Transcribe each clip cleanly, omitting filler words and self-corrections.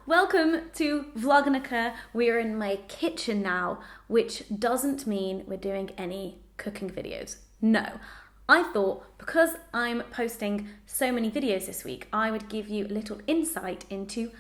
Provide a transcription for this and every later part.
Welcome to Vlognica. We're in my kitchen now, which doesn't mean we're doing any cooking videos. No, I thought because I'm posting so many videos this week, I would give you a little insight into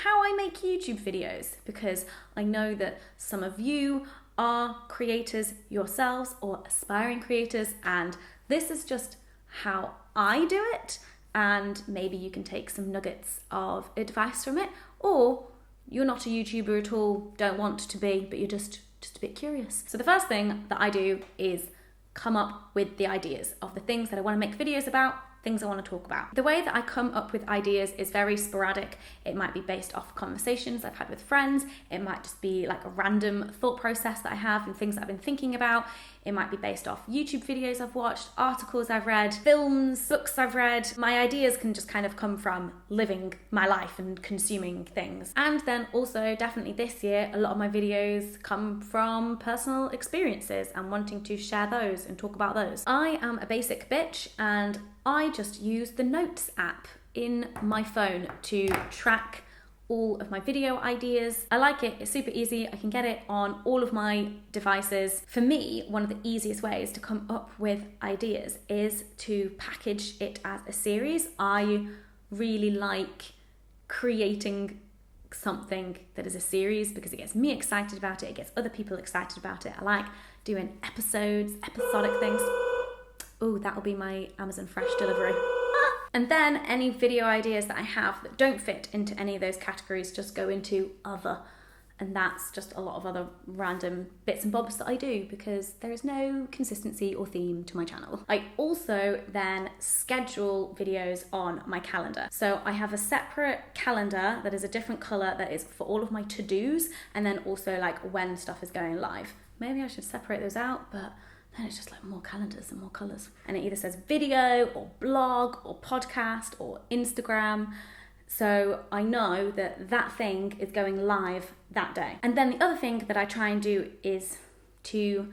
how I make YouTube videos, because I know that some of you are creators yourselves or aspiring creators, and this is just how I do it. And maybe you can take some nuggets of advice from it, or you're not a YouTuber at all, don't want to be, but you're just a bit curious. So the first thing that I do is come up with the ideas of the things that I want to make videos about, things I want to talk about. The way that I come up with ideas is very sporadic. It might be based off conversations I've had with friends. It might just be like a random thought process that I have and things that I've been thinking about. It might be based off YouTube videos I've watched, articles I've read, films, books I've read. My ideas can just kind of come from living my life and consuming things. And then also definitely this year, a lot of my videos come from personal experiences and wanting to share those and talk about those. I am a basic bitch and I just use the Notes app in my phone to track all of my video ideas. I like it, it's super easy. I can get it on all of my devices. For me, one of the easiest ways to come up with ideas is to package it as a series. I really like creating something that is a series because it gets me excited about it, it gets other people excited about it. I like doing episodes, episodic things. Oh, that'll be my Amazon Fresh delivery. And then any video ideas that I have that don't fit into any of those categories just go into other. And that's just a lot of other random bits and bobs that I do because there is no consistency or theme to my channel. I also then schedule videos on my calendar. So I have a separate calendar that is a different color that is for all of my to-dos, and then also like when stuff is going live. Maybe I should separate those out, but then it's just like more calendars and more colours. And it either says video or blog or podcast or Instagram. So I know that that thing is going live that day. And then the other thing that I try and do is to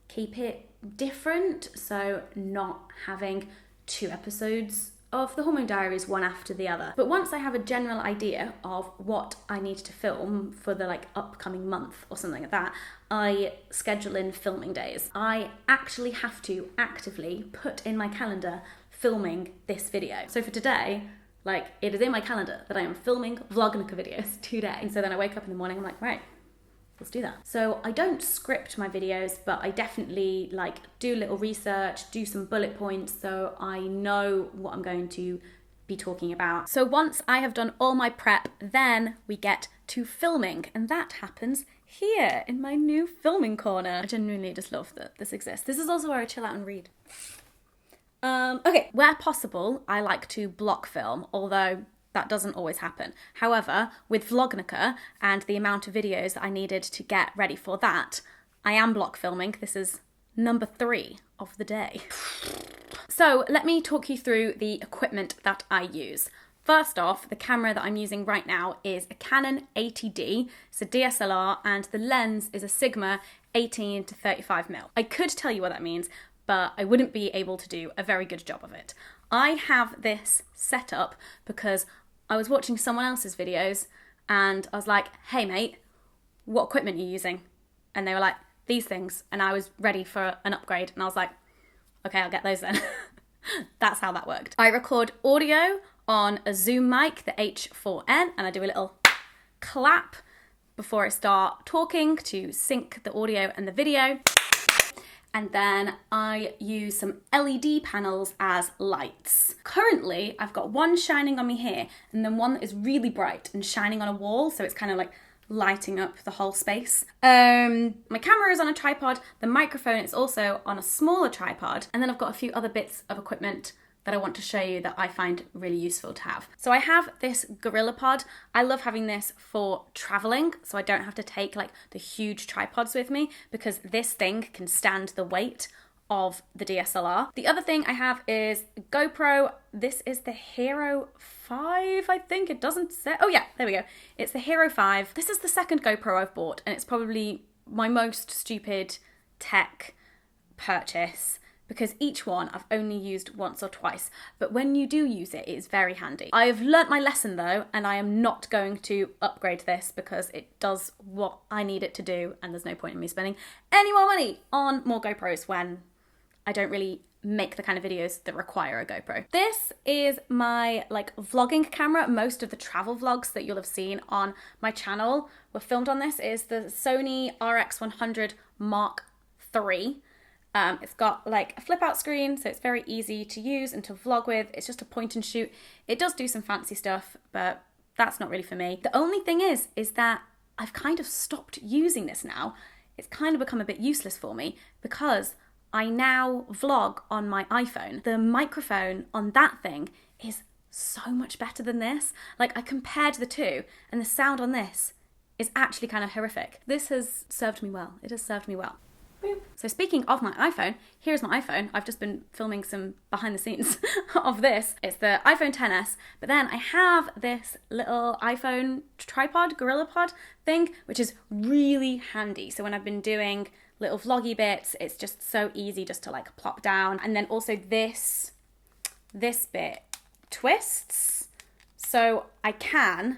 keep it different. So not having 2 episodes of the Hormone Diaries one after the other. But once I have a general idea of what I need to film for the like upcoming month or something like that, I schedule in filming days. I actually have to actively put in my calendar filming this video. So for today, like it is in my calendar that I am filming Vlognica videos today. And so then I wake up in the morning, I'm like, right, let's do that. So I don't script my videos, but I definitely like do a little research, do some bullet points so I know what I'm going to be talking about. So once I have done all my prep, then we get to filming, and that happens here in my new filming corner. I genuinely just love that this exists. This is also where I chill out and read. Okay, where possible, I like to block film, although that doesn't always happen. However, with Vlognica and the amount of videos that I needed to get ready for that, I am block filming. This is number 3 of the day. So let me talk you through the equipment that I use. First off, the camera that I'm using right now is a Canon 80D. It's a DSLR, and the lens is a Sigma 18 to 35mm. I could tell you what that means, but I wouldn't be able to do a very good job of it. I have this set up because I was watching someone else's videos and I was like, hey mate, what equipment are you using? And they were like, these things. And I was ready for an upgrade and I was like, okay, I'll get those then. That's how that worked. I record audio on a Zoom mic, the H4n, and I do a little clap before I start talking to sync the audio and the video. And then I use some LED panels as lights. Currently, I've got one shining on me here and then one that is really bright and shining on a wall, so it's kind of like lighting up the whole space. My camera is on a tripod, the microphone is also on a smaller tripod, and then I've got a few other bits of equipment that I want to show you that I find really useful to have. So I have this GorillaPod. I love having this for traveling, so I don't have to take like the huge tripods with me because this thing can stand the weight of the DSLR. The other thing I have is GoPro. This is the Hero 5, I think. It doesn't say, oh yeah, there we go. It's the Hero 5. This is the second GoPro I've bought, and it's probably my most stupid tech purchase because each one I've only used once or twice. But when you do use it, it is very handy. I have learnt my lesson though, and I am not going to upgrade this because it does what I need it to do, and there's no point in me spending any more money on more GoPros when I don't really make the kind of videos that require a GoPro. This is my vlogging camera. Most of the travel vlogs that you'll have seen on my channel were filmed on this. It is the Sony RX100 Mark III. It's got a flip out screen, so it's very easy to use and to vlog with. It's just a point and shoot. It does do some fancy stuff, but that's not really for me. The only thing is that I've kind of stopped using this now. It's kind of become a bit useless for me because I now vlog on my iPhone. The microphone on that thing is so much better than this. I compared the two, and the sound on this is actually kind of horrific. This has served me well. It has served me well. Boop. So speaking of my iPhone, here's my iPhone. I've just been filming some behind the scenes of this. It's the iPhone XS, but then I have this little iPhone tripod, Gorilla Pod thing, which is really handy. So when I've been doing little vloggy bits, it's just so easy just to plop down. And then also this bit twists, so I can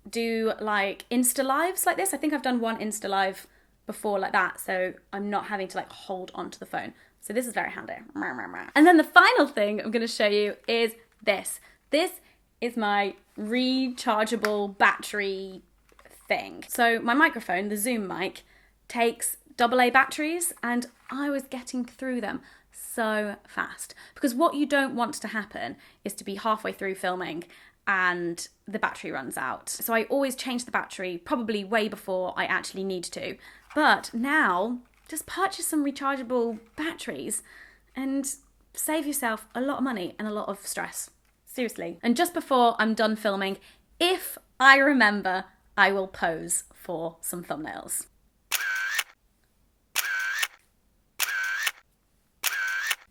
do Insta lives like this. I think I've done one Insta live before like that, so I'm not having to hold onto the phone. So this is very handy. And then the final thing I'm going to show you is this. This is my rechargeable battery thing. So my microphone, the Zoom mic, takes AA batteries, and I was getting through them so fast, because what you don't want to happen is to be halfway through filming and the battery runs out. So I always change the battery probably way before I actually need to. But now, just purchase some rechargeable batteries and save yourself a lot of money and a lot of stress. Seriously. And just before I'm done filming, if I remember, I will pose for some thumbnails.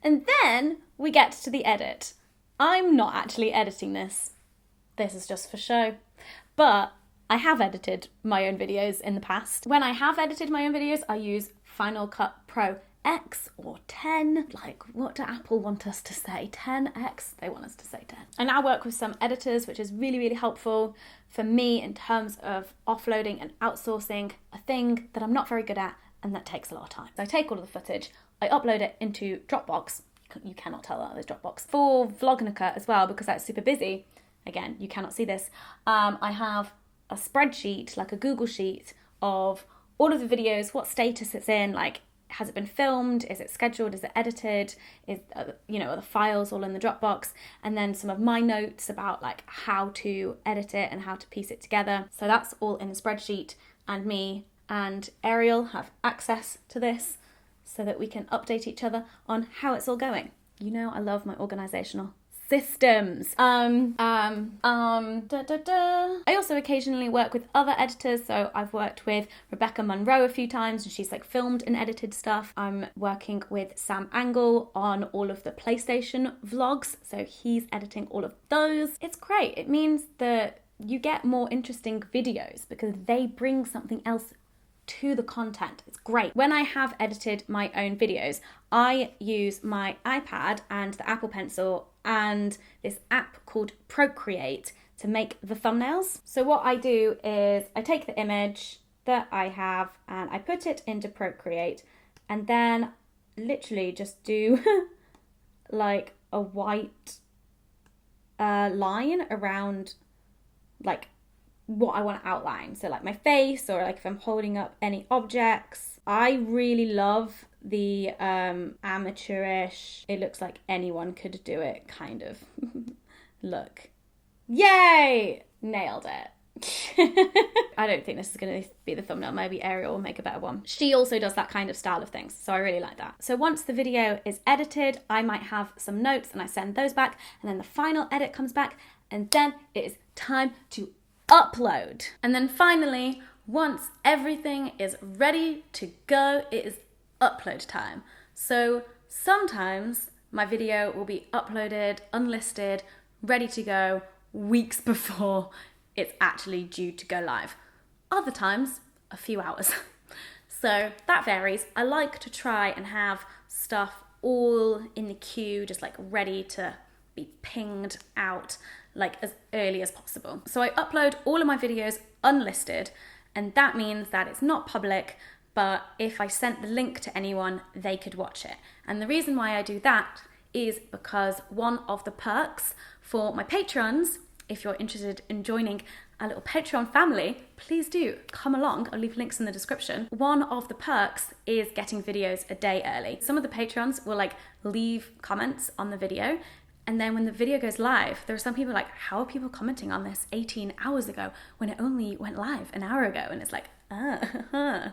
And then we get to the edit. I'm not actually editing this. This is just for show. But I have edited my own videos in the past. When I have edited my own videos, I use Final Cut Pro X or 10. What do Apple want us to say? 10X? They want us to say 10. I now work with some editors, which is really, really helpful for me in terms of offloading and outsourcing a thing that I'm not very good at and that takes a lot of time. So I take all of the footage, I upload it into Dropbox. You cannot tell that there's Dropbox. For Vlognica as well, because that's super busy, again, you cannot see this, I have a spreadsheet, a Google sheet of all of the videos, what status it's in, has it been filmed, is it scheduled, is it edited, are the files all in the Dropbox, and then some of my notes about how to edit it and how to piece it together. So that's all in the spreadsheet, and me and Ariel have access to this so that we can update each other on how it's all going. I love my organizational systems. I also occasionally work with other editors, so I've worked with Rebecca Monroe a few times, and she's filmed and edited stuff. I'm working with Sam Angle on all of the PlayStation vlogs, so he's editing all of those. It's great. It means that you get more interesting videos because they bring something else to the content. It's great. When I have edited my own videos, I use my iPad and the Apple Pencil and this app called Procreate to make the thumbnails. So what I do is I take the image that I have and I put it into Procreate, and then literally just do a white line around what I want to outline. So my face, or if I'm holding up any objects. I really love the amateurish, it looks like anyone could do it kind of look. Yay! Nailed it. I don't think this is going to be the thumbnail. Maybe Ariel will make a better one. She also does that kind of style of things, so I really like that. So once the video is edited, I might have some notes and I send those back, and then the final edit comes back, and then it is time to upload. And then finally, once everything is ready to go, it is upload time. So sometimes my video will be uploaded, unlisted, ready to go weeks before it's actually due to go live. Other times, a few hours. So that varies. I like to try and have stuff all in the queue, just like ready to be pinged out like as early as possible. So I upload all of my videos unlisted, and that means that it's not public, but if I sent the link to anyone, they could watch it. And the reason why I do that is because one of the perks for my patrons, if you're interested in joining a little Patreon family, please do come along. I'll leave links in the description. One of the perks is getting videos a day early. Some of the patrons will like leave comments on the video, and then when the video goes live, there are some people like, how are people commenting on this 18 hours ago when it only went live an hour ago? And it's like,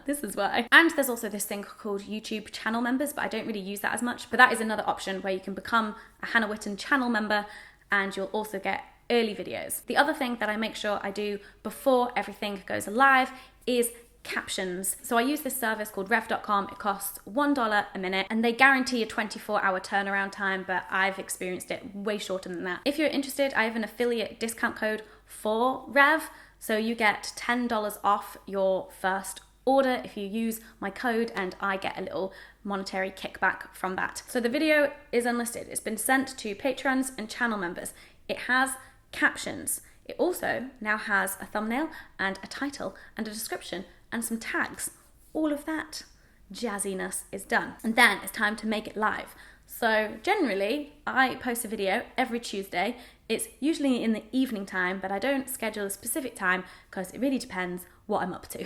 this is why. And there's also this thing called YouTube channel members, but I don't really use that as much. But that is another option where you can become a Hannah Witton channel member, and you'll also get early videos. The other thing that I make sure I do before everything goes live is captions. So I use this service called rev.com. It costs $1 a minute, and they guarantee a 24-hour turnaround time, but I've experienced it way shorter than that. If you're interested, I have an affiliate discount code for Rev, so you get $10 off your first order if you use my code, and I get a little monetary kickback from that. So the video is unlisted. It's been sent to patrons and channel members. It has captions. It also now has a thumbnail and a title and a description and some tags. All of that jazziness is done. And then it's time to make it live. So generally, I post a video every Tuesday. It's usually in the evening time, but I don't schedule a specific time because it really depends what I'm up to.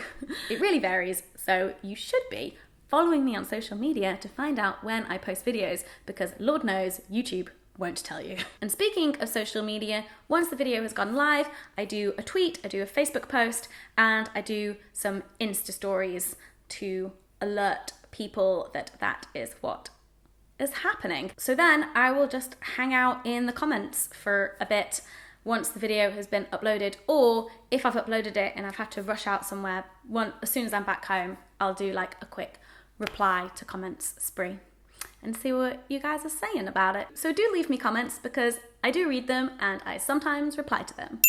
It really varies, so you should be following me on social media to find out when I post videos, because Lord knows YouTube won't tell you. And speaking of social media, once the video has gone live, I do a tweet, I do a Facebook post, and I do some Insta stories to alert people that that is what is happening. So then I will just hang out in the comments for a bit once the video has been uploaded, or if I've uploaded it and I've had to rush out somewhere, as soon as I'm back home, I'll do like a quick reply to comments spree and see what you guys are saying about it. So do leave me comments, because I do read them and I sometimes reply to them.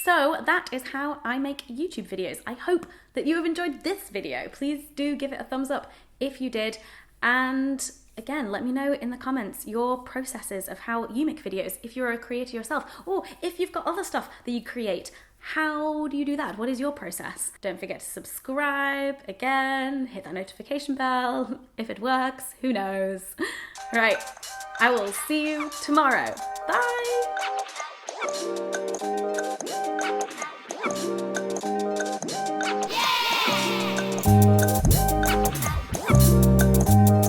So that is how I make YouTube videos. I hope that you have enjoyed this video. Please do give it a thumbs up if you did. And again, let me know in the comments your processes of how you make videos. If you're a creator yourself, or if you've got other stuff that you create, how do you do that? What is your process? Don't forget to subscribe again, hit that notification bell. If it works, who knows? Right, I will see you tomorrow. Bye.